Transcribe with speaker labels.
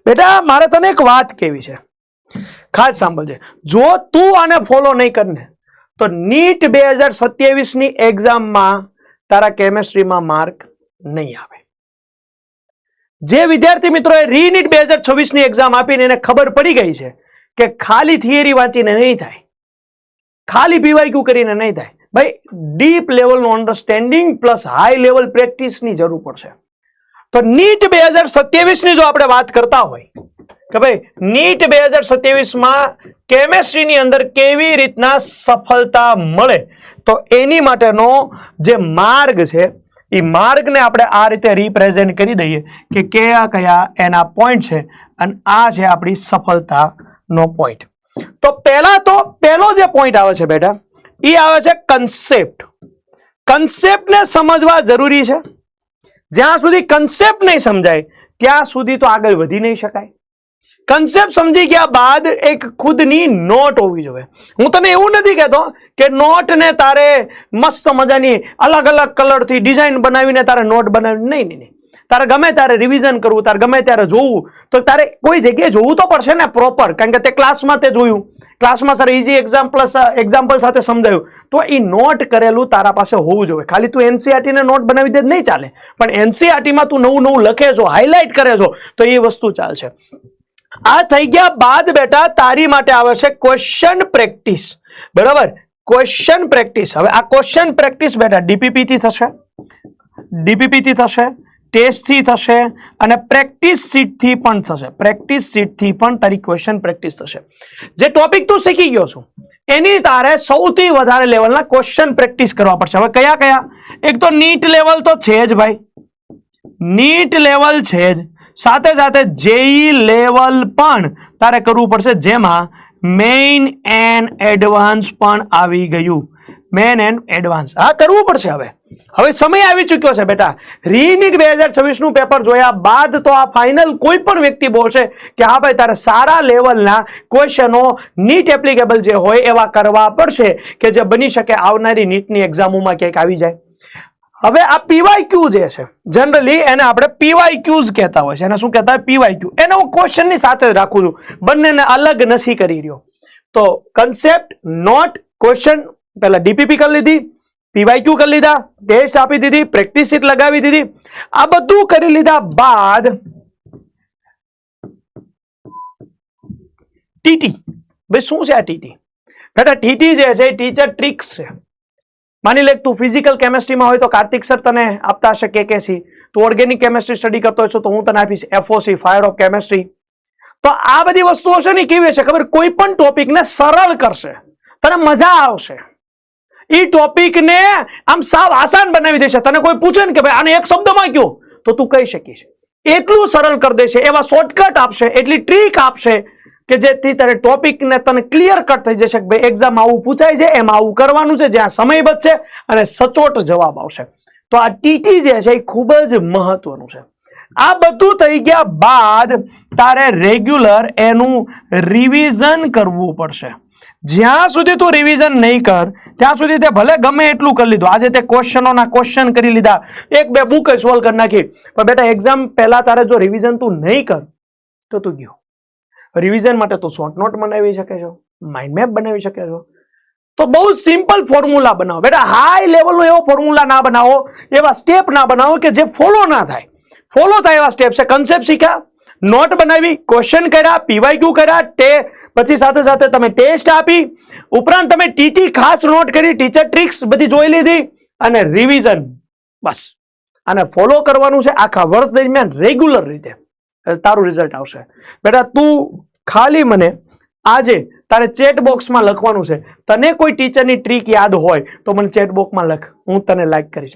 Speaker 1: બેટા મારે તને એક વાત કહેવી છે, ખાસ સાંભળજે. જો તું આને ફોલો નહીં કરને તો નીટ 2027 ની એક્ઝામમાં તારા કેમેસ્ટ્રીમાં માર્ક નહીં આવે. જે વિદ્યાર્થી મિત્રોએ રીનીટ 2026 ની એક્ઝામ આપીને એને ખબર પડી ગઈ છે કે ખાલી થિયરી વાંચીને નહીં થાય, ખાલી પીવાયક્યુ કરીને નહીં થાય, ભાઈ ડીપ લેવલનું અન્ડરસ્ટેન્ડિંગ પ્લસ હાઈ લેવલ પ્રેક્ટિસની જરૂર પડશે. તો નીટ 2027 ની જો આપણે વાત કરતા હોય કે ભાઈ નીટ 2027 માં કેમેસ્ટ્રીની અંદર કેવી રીતના સફળતા મળે, તો એની માટેનો જે માર્ગ છે એ માર્ગને આપણે આ રીતે રિપ્રેઝેન્ટ કરી દઈએ કે કયા કયા એના પોઈન્ટ છે અને આ છે આપણી સફળતાનો પોઈન્ટ. તો પહેલો જે પોઈન્ટ આવે છે બેટા એ આવે છે કન્સેપ્ટ. કન્સેપ્ટને સમજવા જરૂરી છે. જ્યાં સુધી કન્સેપ્ટ નહીં સમજાય ત્યાં સુધી તો આગળ વધી નહીં શકાય. કન્સેપ્ટ સમજી ગયા બાદ એક ખુદની નોટ હોવી જોઈએ. હું તને એવું નથી કહેતો કે નોટને તારે મસ્ત મજાની અલગ અલગ કલરથી ડિઝાઇન બનાવીને તારે નોટ બનાવી, નહીં. તારે ગમે ત્યારે રિવિઝન કરવું, તારે ગમે ત્યારે જોવું, તો તારે કોઈ જગ્યાએ જોવું તો પડશે ને પ્રોપર, કારણ કે તે ક્લાસમાં તે જોયું, ક્લાસમાં સર ઇઝી એક્ઝામ્પલ સાથે સમજાયું, તો એ નોટ કરેલું તારા પાસે હોવું જોઈએ. ખાલી તું એનસીઆરટી ને નોટ બનાવી દે નહીં ચાલે, પણ એનસીઆરટીમાં તું નવું નવું લખે છો, હાઇલાઇટ કરે છો, તો એ વસ્તુ ચાલશે. આ થઈ ગયા બાદ બેટા તારી માટે આવે છે ક્વેશ્ચન પ્રેક્ટિસ. બરાબર, ક્વેશ્ચન પ્રેક્ટિસ. હવે આ ક્વેશ્ચન પ્રેક્ટિસ બેટા ડીપીપી થી થશે, ટેસ્ટ થી થશે અને પ્રેક્ટિસ શીટ થી પણ થશે. પ્રેક્ટિસ શીટ થી પણ તારી ક્વેશ્ચન પ્રેક્ટિસ થશે. જે ટોપિક તું શીખી ગયો છું એની તારે સૌથી વધારે લેવલના ક્વેશ્ચન પ્રેક્ટિસ કરવા પડશે. હવે કયા કયા? એક તો નીટ લેવલ તો છે જ ભાઈ, નીટ લેવલ છે જ, સાથે સાથે જેઈ લેવલ પણ તારે કરવું પડશે, જેમાં મેઇન એન્ડ એડવાન્સ પણ આવી ગયું. મેન એન્ડ એડવાન્સ આ કરવું પડશે. હવે સમય આવી ચૂક્યો છે બેટા. રીનીટ 2026 નું પેપર જોયા બાદ તો આ ફાઇનલ કોઈ પણ વ્યક્તિ બોલશે કે હા ભાઈ તારે સારા લેવલના ક્વેશ્ચનો નીટ એપ્લિકેબલ જે હોય એવા કરવા પડશે કે જે બની શકે આવનારી નીટની એક્ઝામોમાં ક્યાંક આવી જાય. હવે આ પીવાયક્યુ જે છે જનરલી એને આપણે પીવાયક્યુઝ કહેતા હોય છે. એને શું કહેતા હોય? પીવાયક્યુ. એને હું ક્વેશ્ચનની સાથે જ રાખું છું, બંનેને અલગ નથી કરી રહ્યો. તો કન્સેપ્ટ, નોટ, ક્વેશ્ચન પહેલા ડીપીપી કરી લીધી, પીવાયક્યુ કરી લીધા, ટેસ્ટ આપી દીધી, પ્રેક્ટિસ શીટ લગાવી દીધી. આ બધું કરી લીધા બાદ ટીટી. ભાઈ શું છે આ ટીટી? બેટા ટીટી જે છે ટીચર ટ્રિક્સ છે. માની લે તું ફિઝિકલ કેમેસ્ટ્રીમાં હોય તો કાર્તિક સર તને આપતા હશે કેકેસી, તું ઓર્ગેનિક કેમેસ્ટ્રી સ્ટડી કરતો હશો તો હું તને આપીશ એફઓસી, ફાયર ઓફ કેમેસ્ટ્રી. તો આ બધી વસ્તુઓ છે ને કેવી છે ખબર? કોઈ પણ ટોપિકને સરળ કરશે, તને મજા આવશે. એ ટોપિકને આમ સાવ આસાન બનાવી દેશે. તને કોઈ પૂછે ને કે ભાઈ આને એક શબ્દમાં કયો, તો તું કહી શકીશ. એટલું સરળ કરી દેશે, એવા શોર્ટકટ આપશે, એટલી ટ્રીક આપશે કે જેથી તારે ટોપિકને તને ક્લિયર કટ થઈ જશે કે ભાઈ એક્ઝામમાં આવું પૂછાય છે, એમાં આવું કરવાનું છે, જ્યાં સમય બચશે અને સચોટ જવાબ આવશે. તો આ ટીટી જે છે એ ખૂબ જ મહત્વનું છે. આ બધું થઈ ગયા બાદ તારે રેગ્યુલર એનું રિવિઝન કરવું પડશે. જ્યાં સુધી તું રિવિઝન નહીં કર ત્યાં સુધી તે ભલે ગમે એટલું કરી લીધું. આજે તે ક્વેશ્ચનોના ક્વેશ્ચન કરી લીધા, એક બે બુક સોલ્વ કરી નાખી, પણ બેટા એક્ઝામ પહેલા તારે જો રિવિઝન તું નહીં કર તો તું ગયો. રિવિઝન માટે તું શોર્ટ નોટ બનાવી શકે છો, માઇન્ડ મેપ બનાવી શકે છો. તો બહુ સિમ્પલ ફોર્મ્યુલા બનાવો બેટા. હાઈ લેવલનો એવો ફોર્મ્યુલા ના બનાવો, એવા સ્ટેપ ના બનાવો કે જે ફોલો ના થાય. ફોલો થાય એવા સ્ટેપ છે. કન્સેપ્ટ શીખ્યા, નોટ બનાવી, ક્વેશ્ચન કર્યા, પીવાયક્યુ કર્યા, પછી સાથે સાથે તમે ટેસ્ટ આપી, ઉપરાંત તમે ટીટી ખાસ નોટ કરી, ટીચર ટ્રિક્સ બધી જોઈ લીધી અને રિવિઝન. બસ આને ફોલો કરવાનું છે આખા વર્ષ દરમિયાન રેગ્યુલર રીતે, તારું રિઝલ્ટ આવશે. બેટા તું ખાલી મને આજે તારે ચેટ બોક્સમાં લખવાનું છે. તને કોઈ ટીચરની ટ્રીક યાદ હોય તો મને ચેટ બોક્સમાં લખ, હું તને લાઈક કરીશ.